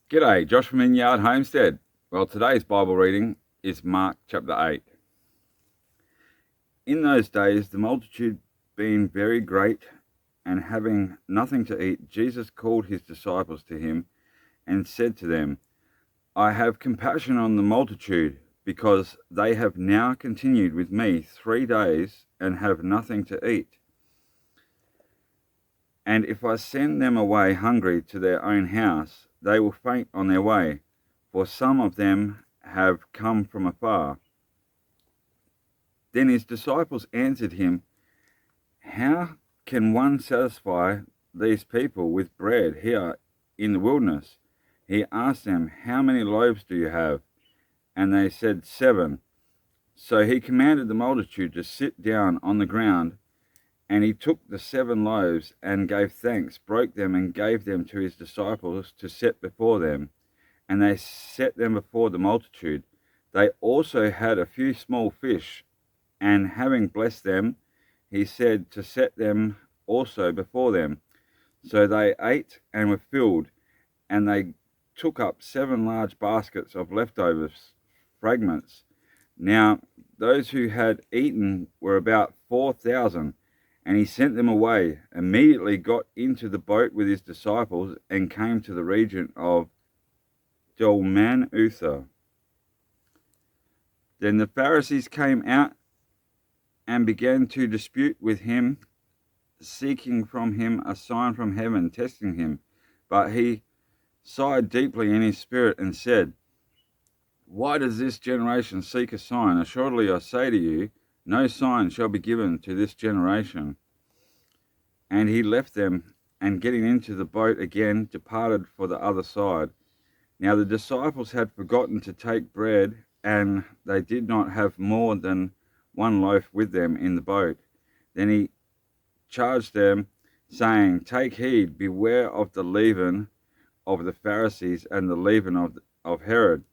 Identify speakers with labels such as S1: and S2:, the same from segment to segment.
S1: G'day, Josh from Inyard Homestead. Well, today's Bible reading is Mark chapter 8. In those days, the multitude being very great and having nothing to eat, Jesus called his disciples to him and said to them, I have compassion on the multitude, because they have now continued with me 3 days and have nothing to eat. And if I send them away hungry to their own house, they will faint on their way, for some of them have come from afar. Then his disciples answered him, How can one satisfy these people with bread here in the wilderness? He asked them, How many loaves do you have? And they said, 7. So he commanded the multitude to sit down on the ground. And he took the 7 loaves and gave thanks, broke them and gave them to his disciples to set before them. And they set them before the multitude. They also had a few small fish, and having blessed them, he said to set them also before them. So they ate and were filled, and they took up 7 large baskets of leftover fragments. Now those who had eaten were about 4,000. And he sent them away, immediately got into the boat with his disciples, and came to the region of Dalmanutha. Then the Pharisees came out and began to dispute with him, seeking from him a sign from heaven, testing him. But he sighed deeply in his spirit and said, Why does this generation seek a sign? Assuredly I say to you, no sign shall be given to this generation. And he left them, and getting into the boat again, departed for the other side. Now the disciples had forgotten to take bread, and they did not have more than 1 loaf with them in the boat. Then he charged them, saying, Take heed, beware of the leaven of the Pharisees and the leaven of Herod.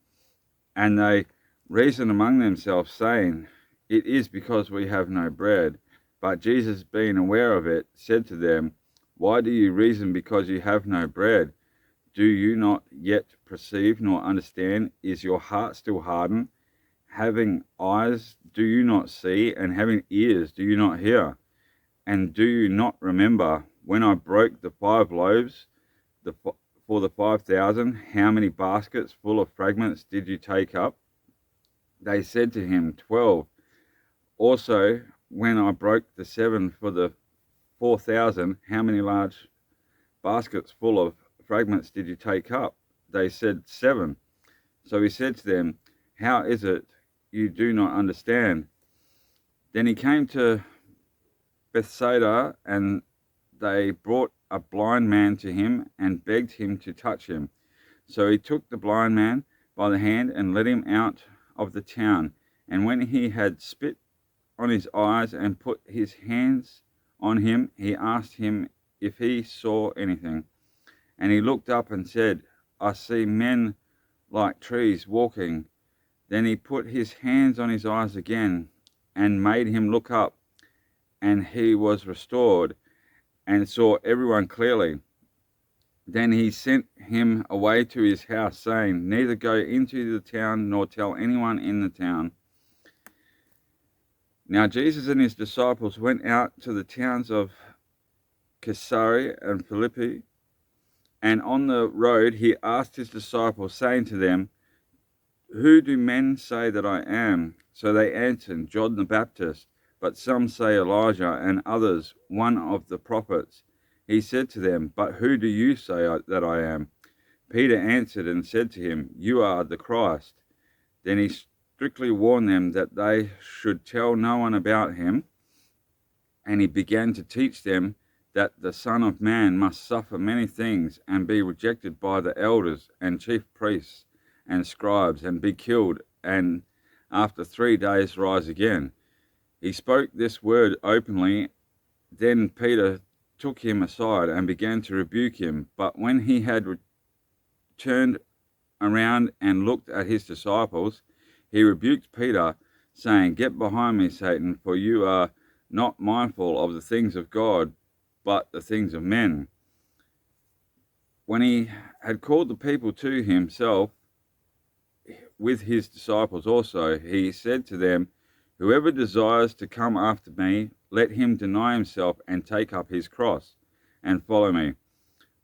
S1: And they reasoned among themselves, saying, It is because we have no bread. But Jesus, being aware of it, said to them, Why do you reason because you have no bread? Do you not yet perceive nor understand? Is your heart still hardened? Having eyes, do you not see? And having ears, do you not hear? And do you not remember when I broke the 5 loaves for the 5,000? How many baskets full of fragments did you take up? They said to him, 12. Also, when I broke the 7 for the 4,000, how many large baskets full of fragments did you take up? They said, 7. So he said to them, How is it you do not understand? Then he came to Bethsaida, and they brought a blind man to him and begged him to touch him. So he took the blind man by the hand and led him out of the town. And when he had spit on his eyes and put his hands on him, he asked him if he saw anything. And he looked up and said, I see men like trees walking. Then he put his hands on his eyes again and made him look up, and he was restored and saw everyone clearly. Then he sent him away to his house, saying, Neither go into the town nor tell anyone in the town. Now Jesus and his disciples went out to the towns of Caesarea and Philippi, and on the road he asked his disciples, saying to them, Who do men say that I am? So they answered, John the Baptist, but some say Elijah, and others one of the prophets. He said to them, But who do you say that I am? Peter answered and said to him, You are the Christ. Then he strictly warned them that they should tell no one about him, and he began to teach them that the Son of Man must suffer many things and be rejected by the elders and chief priests and scribes and be killed, and after 3 days rise again. He spoke this word openly. Then Peter took him aside and began to rebuke him. But when he had turned around and looked at his disciples, he rebuked Peter, saying, Get behind me, Satan, for you are not mindful of the things of God, but the things of men. When he had called the people to himself with his disciples also, he said to them, "Whoever desires to come after me, let him deny himself and take up his cross and follow me.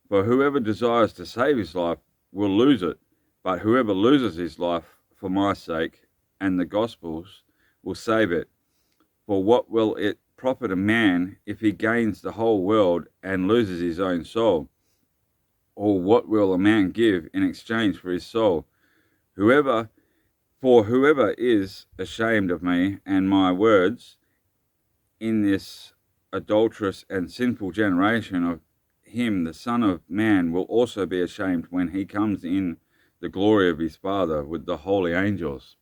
S1: For whoever desires to save his life will lose it, but whoever loses his life for my sake and the gospel's will save it. For what will it profit a man if he gains the whole world and loses his own soul? Or what will a man give in exchange for his soul? Whoever is ashamed of me and my words in this adulterous and sinful generation, of him the Son of Man will also be ashamed when he comes in the glory of his Father with the holy angels."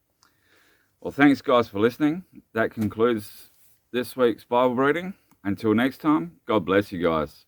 S1: Well, thanks guys for listening. That concludes this week's Bible reading. Until next time, God bless you guys.